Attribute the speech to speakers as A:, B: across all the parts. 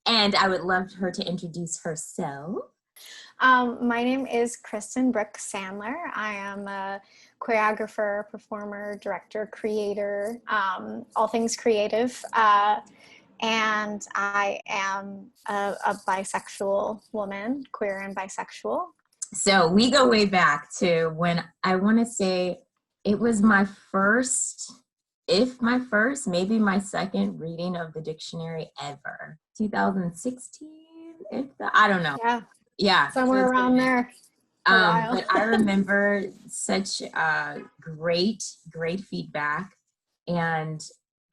A: And I would love her to introduce herself.
B: My name is Kristen Brooks Sandler. I am a choreographer, performer, director, creator, all things creative. And I am a bisexual woman, queer and bisexual.
A: So we go way back to when I want to say it was my first, maybe my second reading of the dictionary ever. 2016, I don't know. Yeah.
B: Somewhere around there.
A: But I remember such great feedback. And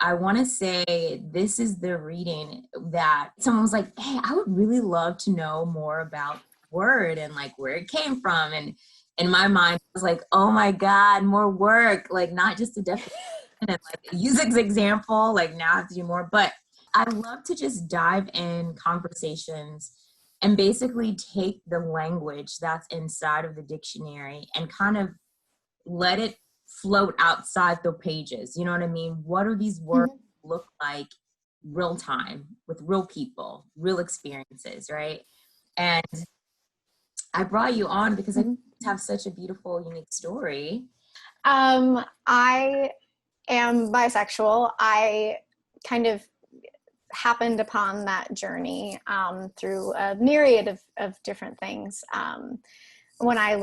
A: I want to say this is the reading that someone was like, hey, I would really love to know more about word and like where it came from. And in my mind, I was like, oh my God, more work, like not just a definition and like use an example, like now I have to do more. But I love to just dive in conversations and basically take the language that's inside of the dictionary and kind of let it float outside the pages. You know what I mean? What do these words look like real time with real people, real experiences, right? And I brought you on because I have such a beautiful, unique story.
B: I am bisexual. I kind of happened upon that journey through a myriad of different things. When I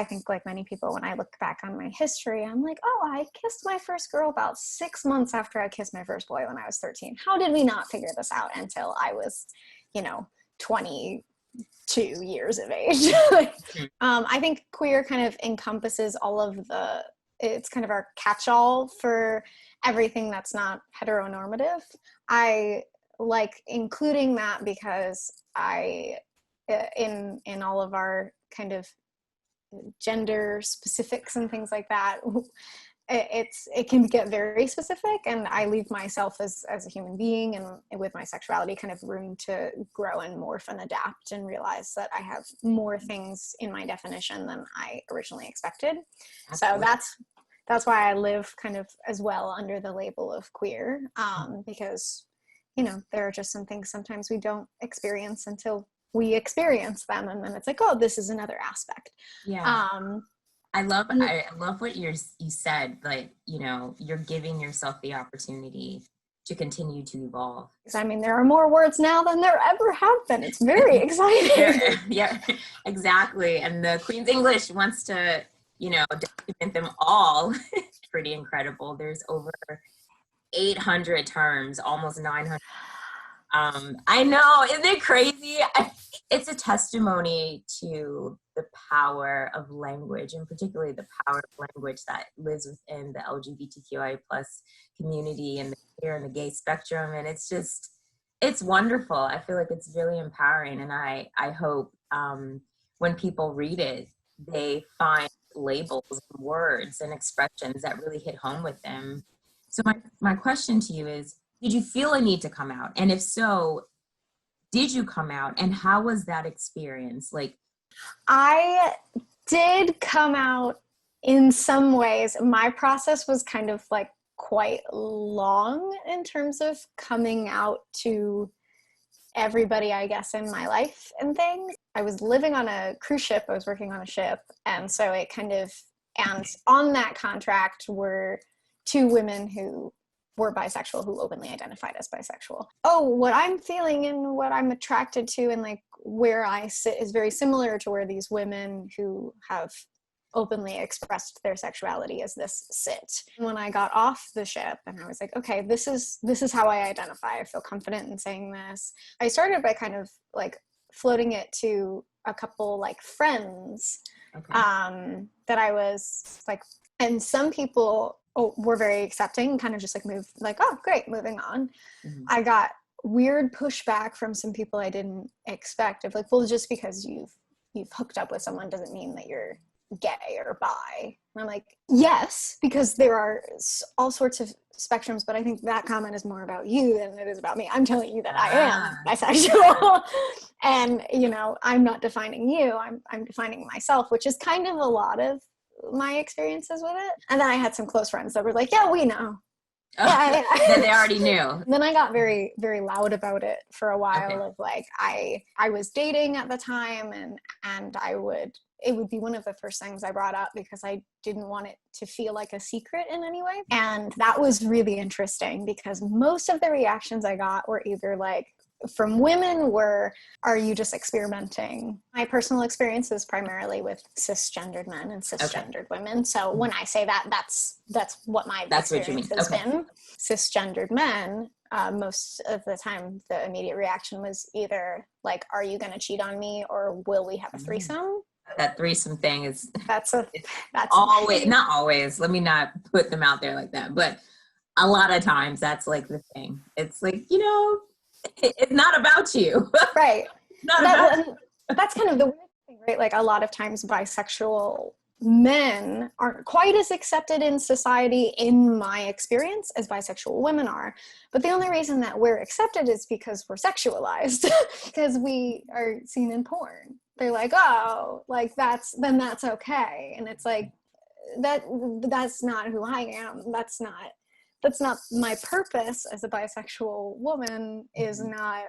B: think like many people, when I look back on my history, I'm like, oh, I kissed my first girl about 6 months after I kissed my first boy when I was 13. How did we not figure this out until I was, 22 years of age? I think queer kind of encompasses all of it's kind of our catch-all for everything that's not heteronormative. I like including that because in all of our kind of gender specifics and things like that, it can get very specific, and I leave myself as a human being and with my sexuality kind of room to grow and morph and adapt and realize that I have more things in my definition than I originally expected. Absolutely. So that's why I live kind of as well under the label of queer, because there are just some things sometimes we don't experience until we experience them, and then it's like, oh, this is another aspect.
A: I love what you said, like, you're giving yourself the opportunity to continue to evolve.
B: I mean, there are more words now than there ever have been. It's very exciting.
A: Yeah, exactly. And the Queen's English wants to document them all. It's pretty incredible. There's over 800 terms, almost 900. I know, isn't it crazy? It's a testimony to the power of language, and particularly the power of language that lives within the LGBTQIA plus community and the queer and the gay spectrum. And it's wonderful. I feel like it's really empowering. And I hope when people read it, they find labels and words and expressions that really hit home with them. So my question to you is, did you feel a need to come out? And if so, did you come out? And how was that experience? Like,
B: I did come out in some ways. My process was kind of like quite long in terms of coming out to everybody, I guess, in my life and things. I was living on a cruise ship. I was working on a ship. And so and on that contract were 2 women who were bisexual, who openly identified as bisexual. Oh, what I'm feeling and what I'm attracted to and like where I sit is very similar to where these women who have openly expressed their sexuality as this sit. When I got off the ship and I was like, okay, this is how I identify. I feel confident in saying this. I started by kind of like floating it to a couple like friends, that I was like, and some people were very accepting, kind of just like moved, like, oh, great, moving on. Mm-hmm. I got weird pushback from some people I didn't expect of like, well, just because you've hooked up with someone doesn't mean that you're gay or bi. And I'm like, yes, because there are all sorts of spectrums, but I think that comment is more about you than it is about me. I'm telling you that I am bisexual. And, I'm not defining you, I'm defining myself, which is kind of a lot of my experiences with it. And then I had some close friends that were like, yeah, we know. Yeah,
A: That they already knew.
B: Then I got very, very loud about it for a
A: Okay.
B: while of like, I was dating at the time, and it would be one of the first things I brought up because I didn't want it to feel like a secret in any way. And that was really interesting because most of the reactions I got were either like, from women were, are you just experimenting? My personal experience is primarily with cisgendered men and
A: Okay.
B: cisgendered women. So when I say that, that's what my
A: That's what you
B: experience
A: mean.
B: has
A: Okay.
B: been. Cisgendered men, most of the time, the immediate reaction was either like, are you going to cheat on me, or will we have a threesome?
A: That threesome thing is
B: That's a,
A: it's
B: that's
A: always, not always, let me not put them out there like that, but a lot of times that's like the thing. It's like, it's not about you.
B: right.
A: Not about
B: That that's kind of the weird thing, right? Like a lot of times bisexual men aren't quite as accepted in society, in my experience, as bisexual women are. But the only reason that we're accepted is because we're sexualized, because we are seen in porn. They're like, oh, like that's okay. And it's like, that's not who I am. That's not my purpose as a bisexual woman, is not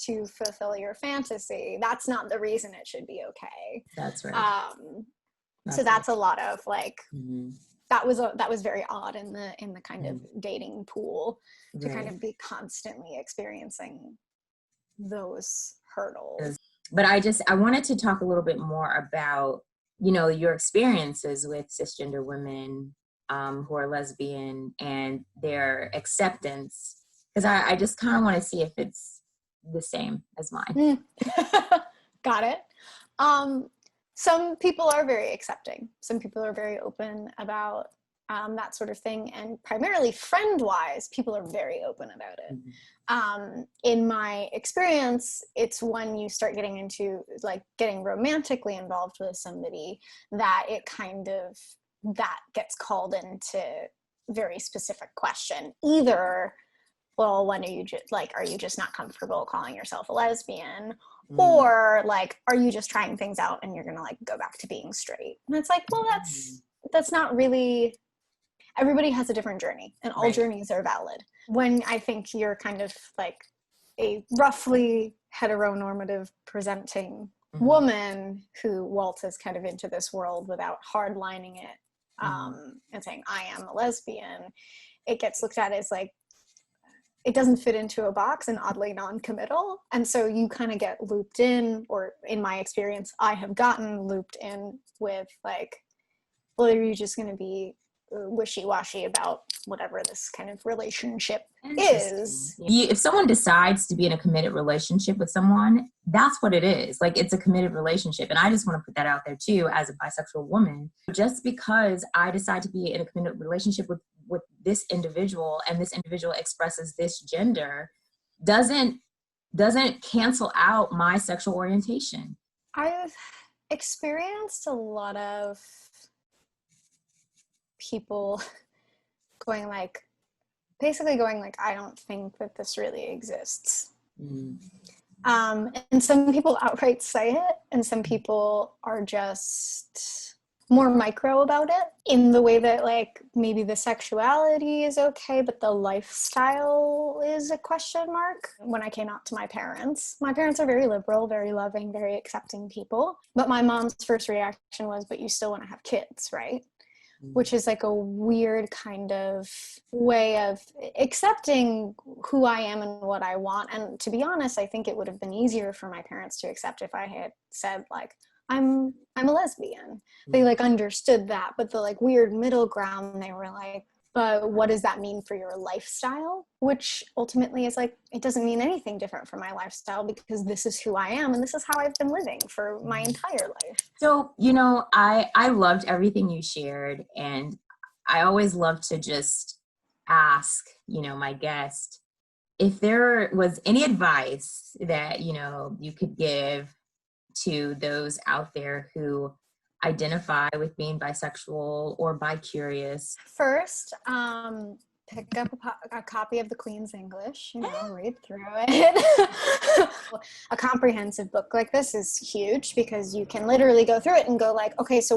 B: to fulfill your fantasy. That's not the reason it should be okay.
A: That's right.
B: So that's a lot of like,
A: Mm-hmm.
B: that was very odd in the kind of dating pool, to kind
A: Right.
B: of be constantly experiencing those hurdles.
A: But I wanted to talk a little bit more about, your experiences with cisgender women who are lesbian and their acceptance, because I just kind of want to see if it's the same as mine.
B: Got it. Some people are very accepting. Some people are very open about that sort of thing. And primarily friend-wise, people are very open about it.
A: Mm-hmm.
B: In my experience, it's when you start getting into like getting romantically involved with somebody that that gets called into very specific question. Either, well, when are you just not comfortable calling yourself a lesbian? Or like, are you just trying things out and you're gonna like go back to being straight? And it's like, well, that's not really, everybody has a different journey, and all journeys are valid. When I think you're kind of like a roughly heteronormative presenting woman who waltzes kind of into this world without hardlining it, and saying, I am a lesbian, it gets looked at as like, it doesn't fit into a box and oddly non-committal. And so you kind of get looped in, or in my experience, I have gotten looped in with like, well, are you just going to be wishy-washy about whatever this kind of relationship is?
A: If someone decides to be in a committed relationship with someone, that's what it is. Like, it's a committed relationship. And I just want to put that out there too, as a bisexual woman. Just because I decide to be in a committed relationship with this individual, and this individual expresses this gender, doesn't cancel out my sexual orientation.
B: I've experienced a lot of people going like, I don't think that this really exists. And some people outright say it, and some people are just more micro about it, in the way that like maybe the sexuality is okay, but the lifestyle is a question mark. When I came out to my parents are very liberal, very loving, very accepting people. But my mom's first reaction was, but you still want to have kids, right? Which is like a weird kind of way of accepting who I am and what I want. And to be honest, I think it would have been easier for my parents to accept if I had said like, I'm a lesbian. They like understood that, but the like weird middle ground, they were like, but what does that mean for your lifestyle? Which ultimately is like, it doesn't mean anything different for my lifestyle, because this is who I am and this is how I've been living for my entire life.
A: So, I loved everything you shared, and I always love to just ask, my guest, if there was any advice that, you could give to those out there who identify with being bisexual or bi-curious.
B: First, pick up a copy of the Queen's English, read through it. A comprehensive book like this is huge, because you can literally go through it and go like, okay, so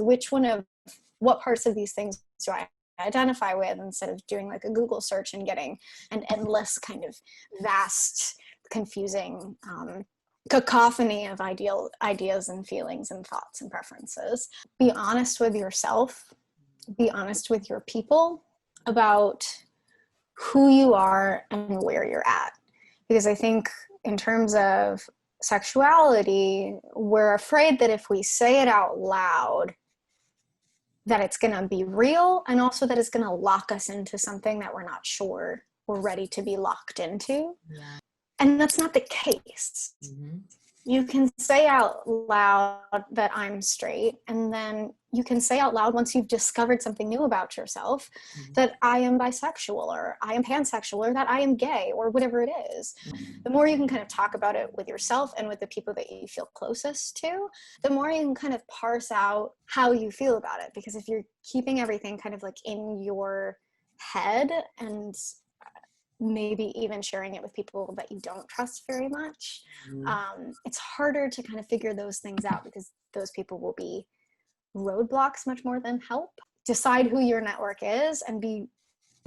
B: what parts of these things do I identify with, instead of doing like a Google search and getting an endless kind of vast, confusing cacophony of ideas and feelings and thoughts and preferences. Be honest with yourself, be honest with your people about who you are and where you're at. Because I think in terms of sexuality, we're afraid that if we say it out loud, that it's going to be real, and also that it's going to lock us into something that we're not sure we're ready to be locked into.
A: Yeah.
B: And that's not the case.
A: Mm-hmm.
B: You can say out loud that I'm straight, and then you can say out loud, once you've discovered something new about yourself, mm-hmm. that I am bisexual, or I am pansexual, or that I am gay, or whatever it is. Mm-hmm. The more you can kind of talk about it with yourself and with the people that you feel closest to, the more you can kind of parse out how you feel about it. Because if you're keeping everything kind of like in your head, and maybe even sharing it with people that you don't trust very much, it's harder to kind of figure those things out, because those people will be roadblocks much more than help. Decide who your network is and be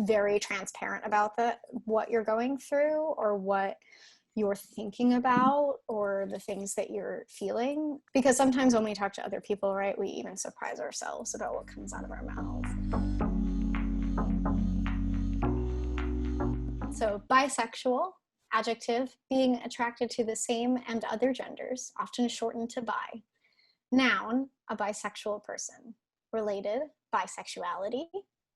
B: very transparent about what you're going through, or what you're thinking about, or the things that you're feeling. Because sometimes when we talk to other people, right, we even surprise ourselves about what comes out of our mouths. So bisexual, adjective, being attracted to the same and other genders, often shortened to bi. Noun, a bisexual person. Related, bisexuality,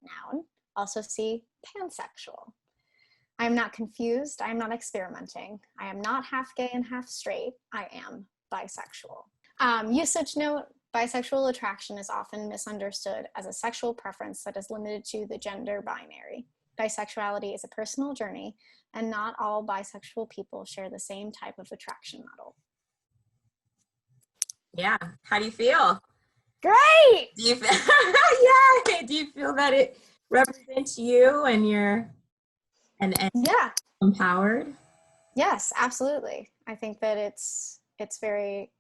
B: noun. Also see pansexual. I am not confused. I am not experimenting. I am not half gay and half straight. I am bisexual. Usage note, bisexual attraction is often misunderstood as a sexual preference that is limited to the gender binary. Bisexuality is a personal journey, and not all bisexual people share the same type of attraction model.
A: Yeah. How do you feel?
B: Great!
A: Do you feel, yeah. Do you feel that it represents you and you're and
B: yeah,
A: empowered?
B: Yes, absolutely. I think that it's very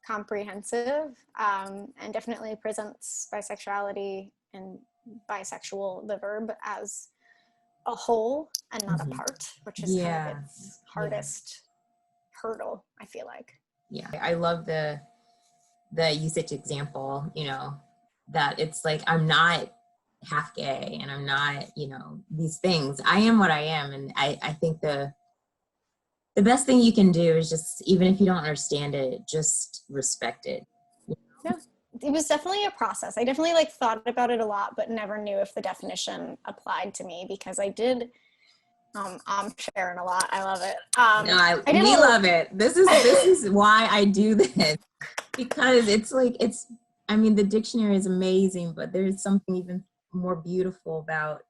B: comprehensive, and definitely presents bisexuality and bisexual, the verb, as a whole and not a part, which is kind of its hardest hurdle, I feel like.
A: Yeah, I love the usage example, that it's like, I'm not half gay and I'm not, these things. I am what I am. And I think the best thing you can do is just, even if you don't understand it, just respect it.
B: Yeah, it was definitely a process. I definitely thought about it a lot, but never knew if the definition applied to me, because I did. I'm sharing a lot. I love it.
A: We love it. This is why I do this, because the dictionary is amazing, but there's something even more beautiful about,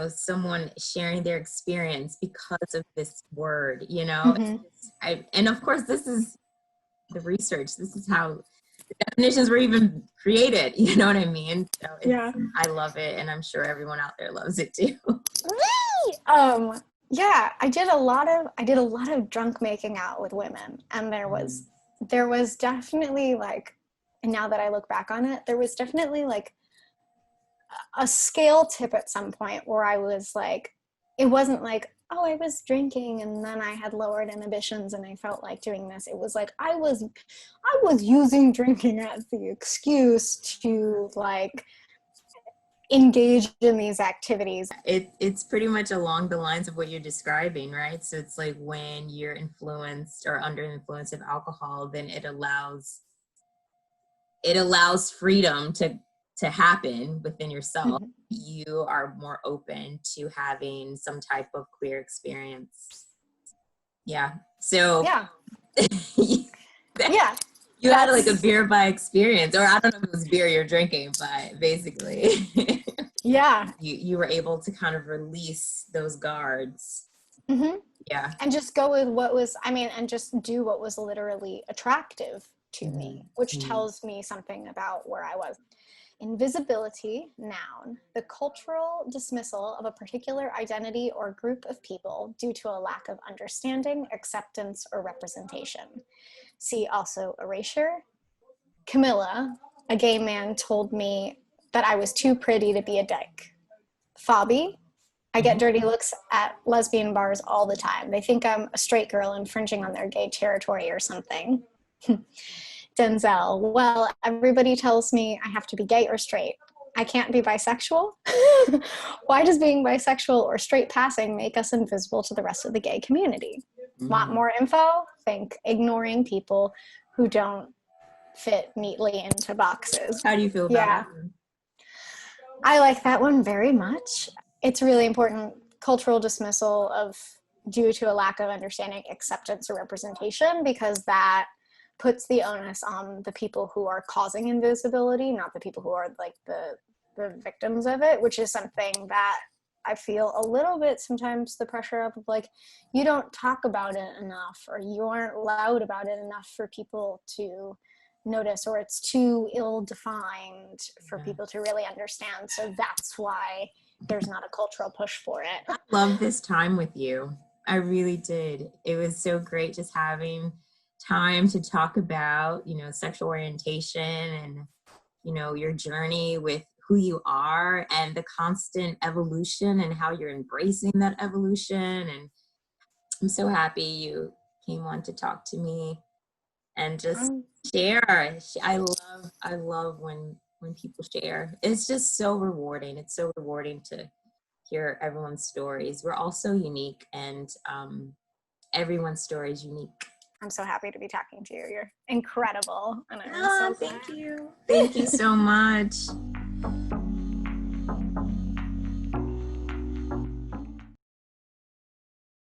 A: someone sharing their experience because of this word,
B: Mm-hmm.
A: And of course, this is the research. This is how the definitions were even created. You know what I mean? So I love it, and I'm sure everyone out there loves it too.
B: Yeah, I did a lot of drunk making out with women, and there was definitely and now that I look back on it, there was definitely a scale tip at some point where I was it wasn't oh, I was drinking and then I had lowered inhibitions and I felt like doing this. It was I was using drinking as the excuse to engage in these activities.
A: It's pretty much along the lines of what you're describing, right? So it's when you're influenced or under the influence of alcohol, then it allows freedom to happen within yourself. Mm-hmm. You are more open to having some type of queer experience. Yeah. So
B: yeah.
A: Yeah. You had a beer by experience, or I don't know if it was beer you're drinking, but basically,
B: yeah,
A: you were able to kind of release those guards.
B: Mm-hmm.
A: Yeah,
B: and just go with what was, and just do what was literally attractive to mm-hmm. me, which mm-hmm. tells me something about where I was. Invisibility, noun, the cultural dismissal of a particular identity or group of people due to a lack of understanding, acceptance, or representation. See also erasure. Camilla, a gay man, told me that I was too pretty to be a dyke. Phobby. I get dirty looks at lesbian bars all the time. They think I'm a straight girl infringing on their gay territory or something. Denzel. Well, everybody tells me I have to be gay or straight. I can't be bisexual. Why does being bisexual or straight passing make us invisible to the rest of the gay community? Want more info? Think ignoring people who don't fit neatly into boxes.
A: How do you feel about it?
B: I like that one very much. It's really important. Cultural dismissal of due to a lack of understanding, acceptance, or representation, because that puts the onus on the people who are causing invisibility, not the people who are like the victims of it, which is something that I feel a little bit sometimes the pressure of like, you don't talk about it enough, or you aren't loud about it enough for people to notice, or it's too ill-defined for people to really understand. So that's why there's not a cultural push for it.
A: I love this time with you. I really did. It was so great just having time to talk about, you know, sexual orientation and, you know, your journey with who you are and the constant evolution and how you're embracing that evolution. And I'm so happy you came on to talk to me and just share. I love when people share. It's just so rewarding. It's so rewarding to hear everyone's stories. We're all so unique, and everyone's story is unique.
B: I'm so happy to be talking to you. You're incredible. And I'm so
A: thank you. Thank you so much.